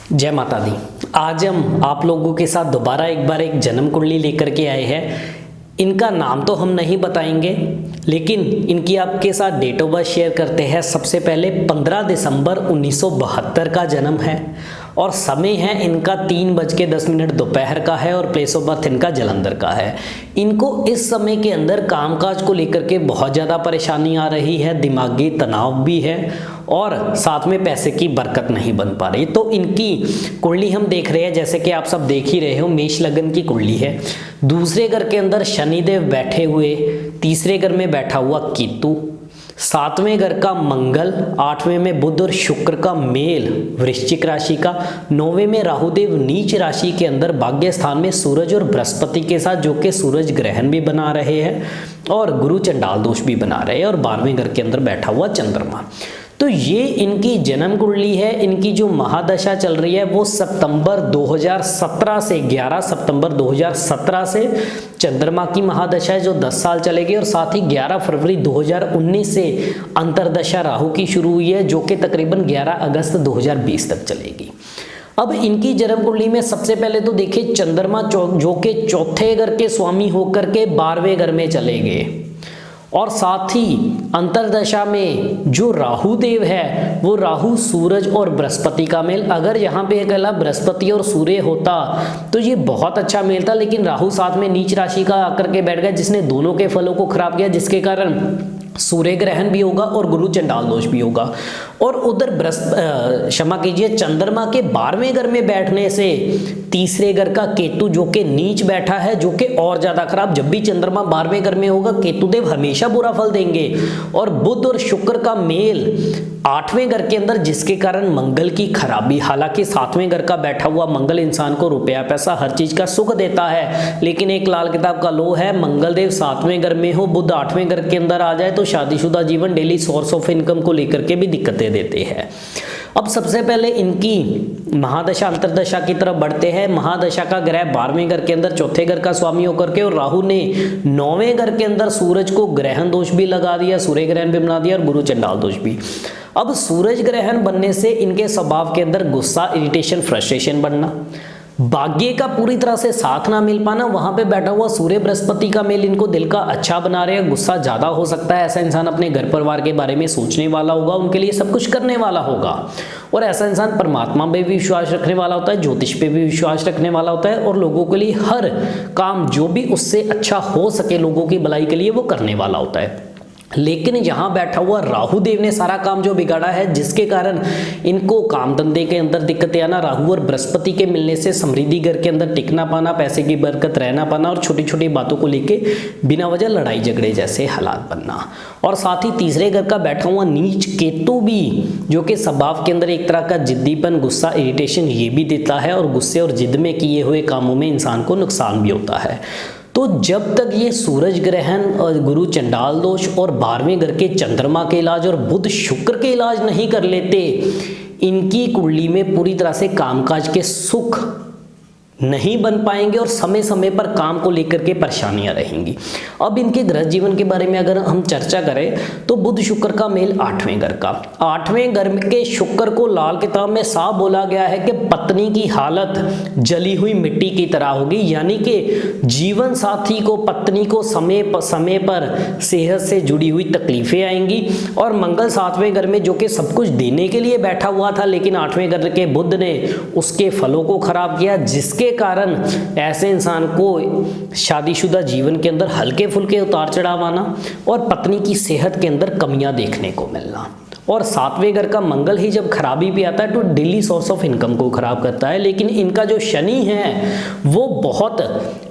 जय माता दी। आज हम आप लोगों के साथ दोबारा एक बार एक जन्म कुंडली लेकर के आए हैं। इनका नाम तो हम नहीं बताएंगे, लेकिन इनकी आपके साथ डेट ऑफ बर्थ शेयर करते हैं। सबसे पहले 15 दिसंबर 1972 का जन्म है और समय है इनका 3:10 दोपहर का है और प्लेस ऑफ बर्थ इनका जालंधर का है। इनको इस समय के अंदर कामकाज को लेकर के बहुत ज़्यादा परेशानी आ रही है, दिमागी तनाव भी है और साथ में पैसे की बरकत नहीं बन पा रही। तो इनकी कुंडली हम देख रहे हैं, जैसे कि आप सब देख ही रहे हो, मेष लग्न की कुंडली है। दूसरे घर के अंदर शनिदेव बैठे हुए, तीसरे घर में बैठा हुआ केतु, सातवें घर का मंगल, आठवें में बुध और शुक्र का मेल वृश्चिक राशि का, नौवें में राहुदेव नीच राशि के अंदर भाग्य स्थान में सूरज और बृहस्पति के साथ, जो कि सूरज ग्रहण भी बना रहे हैं और गुरु चंडाल दोष भी बना रहे हैं, और 12वें घर के अंदर बैठा हुआ चंद्रमा। तो ये इनकी जन्म कुंडली है। इनकी जो महादशा चल रही है वो सितंबर 2017 से 11 सितंबर 2017 से चंद्रमा की महादशा है, जो 10 साल चलेगी, और साथ ही 11 फरवरी 2019 से अंतर्दशा राहु की शुरू हुई है, जो कि तकरीबन 11 अगस्त 2020 तक चलेगी। अब इनकी जन्म कुंडली में सबसे पहले तो देखिए, चंद्रमा जो कि चौथे घर के स्वामी होकर के 12वें घर में चले गए, और साथ ही अंतर्दशा में जो राहु देव है वो राहु सूरज और बृहस्पति का मेल। अगर यहाँ पे अकेला बृहस्पति और सूर्य होता तो ये बहुत अच्छा मेल था, लेकिन राहु साथ में नीच राशि का आकर के बैठ गया, जिसने दोनों के फलों को खराब किया, जिसके कारण सूर्य ग्रहण भी होगा और गुरु चंडाल दोष भी होगा। और उधर क्षमा कीजिए, चंद्रमा के 12वें घर में बैठने से तीसरे घर का केतु जो कि नीच बैठा है, जो कि और ज्यादा खराब। जब भी चंद्रमा 12वें घर में होगा, केतुदेव हमेशा बुरा फल देंगे। और बुध और शुक्र का मेल 8वें घर के अंदर, जिसके कारण मंगल की खराबी। हालांकि 7वें घर का बैठा हुआ मंगल इंसान को रुपया पैसा हर चीज का सुख देता है, लेकिन एक लाल किताब का लो है, मंगल देव 7वें घर में हो, बुध 8वें घर के अंदर आ जाए तो शादीशुदा जीवन, डेली सोर्स ऑफ इनकम को लेकर के भी दिक्कतें देते हैं। अब सबसे पहले इनकी महादशा अंतरदशा की तरफ बढ़ते हैं। महादशा का ग्रह 12वें घर के अंदर चौथे घर का स्वामी होकर के, और राहु ने 9वें घर के अंदर सूरज को ग्रहण दोष भी लगा दिया, सूर्य ग्रहण भी बना दिया और गुरु चंडाल दोष भी। अब सूरज ग्रहण बनने से इनके स्वभाव के अंदर गुस्सा, इरिटेशन, फ्रस्ट्रेशन बढ़ना, भाग्य का पूरी तरह से साथ ना मिल पाना, वहां पे बैठा हुआ सूर्य बृहस्पति का मेल इनको दिल का अच्छा बना रहे हैं। गुस्सा ज्यादा हो सकता है। ऐसा इंसान अपने घर परिवार के बारे में सोचने वाला होगा, उनके लिए सब कुछ करने वाला होगा, और ऐसा इंसान परमात्मा पे भी विश्वास रखने वाला होता है, ज्योतिष पे भी विश्वास रखने वाला होता है, और लोगों के लिए हर काम जो भी उससे अच्छा हो सके, लोगों की भलाई के लिए, वो करने वाला होता है। लेकिन यहाँ बैठा हुआ राहु देव ने सारा काम जो बिगाड़ा है, जिसके कारण इनको काम धंधे के अंदर दिक्कतें आना, राहु और बृहस्पति के मिलने से समृद्धि घर के अंदर टिकना पाना, पैसे की बरकत रहना पाना, और छोटी छोटी बातों को लेके बिना वजह लड़ाई झगड़े जैसे हालात बनना। और साथ ही तीसरे घर का बैठा हुआ नीच केतु भी, जो कि स्वभाव के अंदर एक तरह का जिद्दीपन, गुस्सा, इरिटेशन ये भी देता है, और गुस्से और जिद में किए हुए कामों में इंसान को नुकसान भी होता है। तो जब तक ये सूरज ग्रहण और गुरु चंडाल दोष और 12वें घर के चंद्रमा के इलाज और बुध शुक्र के इलाज नहीं कर लेते, इनकी कुंडली में पूरी तरह से कामकाज के सुख नहीं बन पाएंगे और समय समय पर काम को लेकर के परेशानियां रहेंगी। अब इनके ग्रह जीवन के बारे में अगर हम चर्चा करें तो बुध शुक्र का मेल 8वें घर का, 8वें घर के शुक्र को लाल किताब में साफ बोला गया है कि पत्नी की हालत जली हुई मिट्टी की तरह होगी, यानी कि जीवन साथी को, पत्नी को समय पर सेहत से जुड़ी हुई तकलीफें आएंगी। और मंगल 7वें घर में, जो कि सब कुछ देने के लिए बैठा हुआ था, लेकिन 8वें घर के बुध ने उसके फलों को खराब किया, जिसके कारण ऐसे इंसान को शादीशुदा जीवन के अंदर हल्के फुल्के उतार चढ़ाव आना और पत्नी की सेहत के अंदर कमियां देखने को मिलना। और 7वें घर का मंगल ही जब खराबी भी आता है तो डेली सोर्स ऑफ इनकम को खराब करता है। लेकिन इनका जो शनि है वो बहुत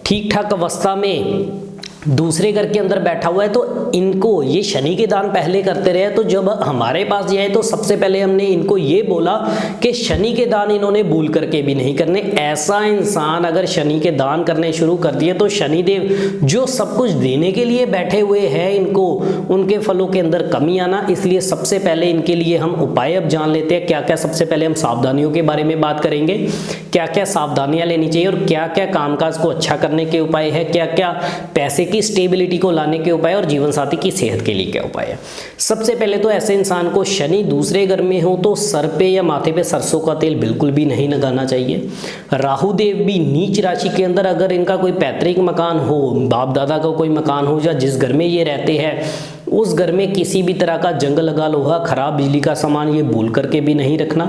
ठीक ठाक अवस्था में दूसरे घर के अंदर बैठा हुआ है, तो इनको ये शनि के दान पहले करते रहे। तो जब हमारे पास ये आए तो सबसे पहले हमने इनको ये बोला कि शनि के दान इन्होंने भूल करके भी नहीं करने। ऐसा इंसान अगर शनि के दान करने शुरू कर दिए तो शनिदेव जो सब कुछ देने के लिए बैठे हुए हैं, इनको उनके फलों के अंदर कमी आना। इसलिए सबसे पहले इनके लिए हम उपाय अब जान लेते हैं। क्या क्या सबसे पहले हम सावधानियों के बारे में बात करेंगे, क्या क्या सावधानियां लेनी चाहिए और क्या क्या कामकाज को अच्छा करने के उपाय है, क्या क्या पैसे की स्टेबिलिटी को लाने के उपाय और जीवन साथी की सेहत के लिए क्या उपाय है। सबसे पहले तो ऐसे इंसान को शनि दूसरे घर में हो तो सर पे या माथे पे सरसों का तेल बिल्कुल भी नहीं लगाना चाहिए। राहु देव भी नीच राशि के अंदर अगर इनका कोई पैतृक मकान हो, बाप दादा का कोई मकान हो, या जिस घर में ये रहते हैं उस घर में किसी भी तरह का जंग लगा लोहा, खराब बिजली का सामान ये भूल करके भी नहीं रखना,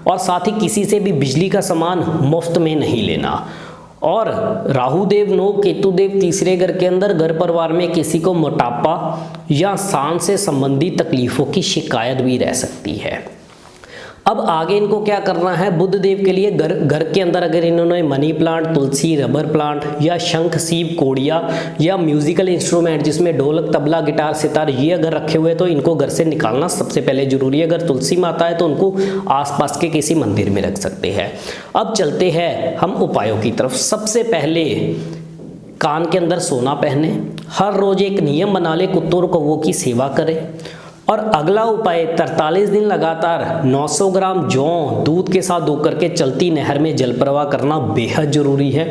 और साथ ही किसी से भी बिजली का सामान मुफ्त में नहीं लेना। और राहु देव 9, केतु देव तीसरे घर के अंदर घर परिवार में किसी को मोटापा या सांस से संबंधित तकलीफों की शिकायत भी रह सकती है। अब आगे इनको क्या करना है, बुध देव के लिए घर के अंदर अगर इन्होंने मनी प्लांट, तुलसी, रबर प्लांट या शंख, सीप, कोड़िया या म्यूजिकल इंस्ट्रूमेंट जिसमें ढोलक, तबला, गिटार, सितार ये अगर रखे हुए तो इनको घर से निकालना सबसे पहले जरूरी है। अगर तुलसी माता है तो उनको आसपास के किसी मंदिर में रख सकते हैं। अब चलते हैं हम उपायों की तरफ। सबसे पहले कान के अंदर सोना पहने, हर रोज एक नियम बना ले कुत्तों और कौवों की सेवा करें। और अगला उपाय 43 दिन लगातार 900 ग्राम जौ दूध के साथ धो करके चलती नहर में जल प्रवाह करना बेहद जरूरी है।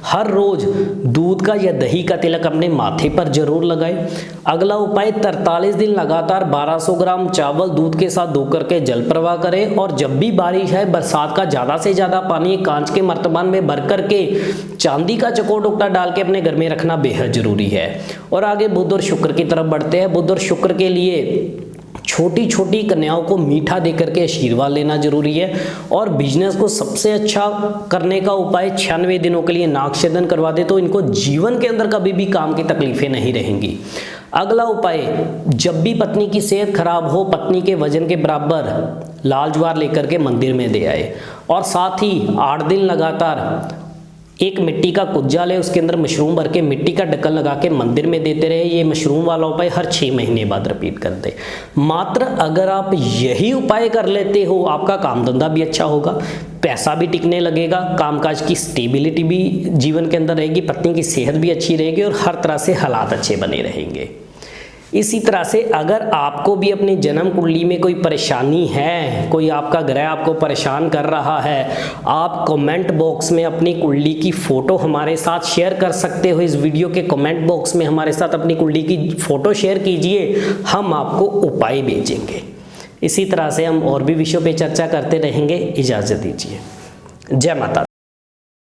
हर रोज दूध का या दही का तिलक अपने माथे पर जरूर लगाएं। अगला उपाय 43 दिन लगातार 1200 ग्राम चावल दूध के साथ धो करके जल प्रवाह करें। और जब भी बारिश है, बरसात का ज़्यादा से ज़्यादा पानी कांच के मर्तबान में भर करके चांदी का चकोर टुकड़ा डाल के अपने घर में रखना बेहद जरूरी है। और आगे बुध और शुक्र की तरफ बढ़ते हैं। बुध और शुक्र के लिए छोटी छोटी कन्याओं को मीठा देकर के आशीर्वाद लेना जरूरी है। और बिजनेस को सबसे अच्छा करने का उपाय 96 दिनों के लिए नागछेदन करवा दे तो इनको जीवन के अंदर कभी भी काम की तकलीफें नहीं रहेंगी। अगला उपाय, जब भी पत्नी की सेहत खराब हो, पत्नी के वजन के बराबर लाल ज्वार लेकर के मंदिर में दे आए। और साथ ही 8 दिन लगातार एक मिट्टी का कुज्जा ले, उसके अंदर मशरूम भर के मिट्टी का ढक्कन लगा के मंदिर में देते रहे। ये मशरूम वाला उपाय हर 6 महीने बाद रिपीट कर दे। मात्र अगर आप यही उपाय कर लेते हो, आपका काम धंधा भी अच्छा होगा, पैसा भी टिकने लगेगा, कामकाज की स्टेबिलिटी भी जीवन के अंदर रहेगी, पत्नी की सेहत भी अच्छी रहेगी और हर तरह से हालात अच्छे बने रहेंगे। इसी तरह से अगर आपको भी अपनी जन्म कुंडली में कोई परेशानी है, कोई आपका ग्रह आपको परेशान कर रहा है, आप कमेंट बॉक्स में अपनी कुंडली की फ़ोटो हमारे साथ शेयर कर सकते हो। इस वीडियो के कमेंट बॉक्स में हमारे साथ अपनी कुंडली की फ़ोटो शेयर कीजिए, हम आपको उपाय भेजेंगे। इसी तरह से हम और भी विषयों पर चर्चा करते रहेंगे। इजाज़त दीजिए। जय माता।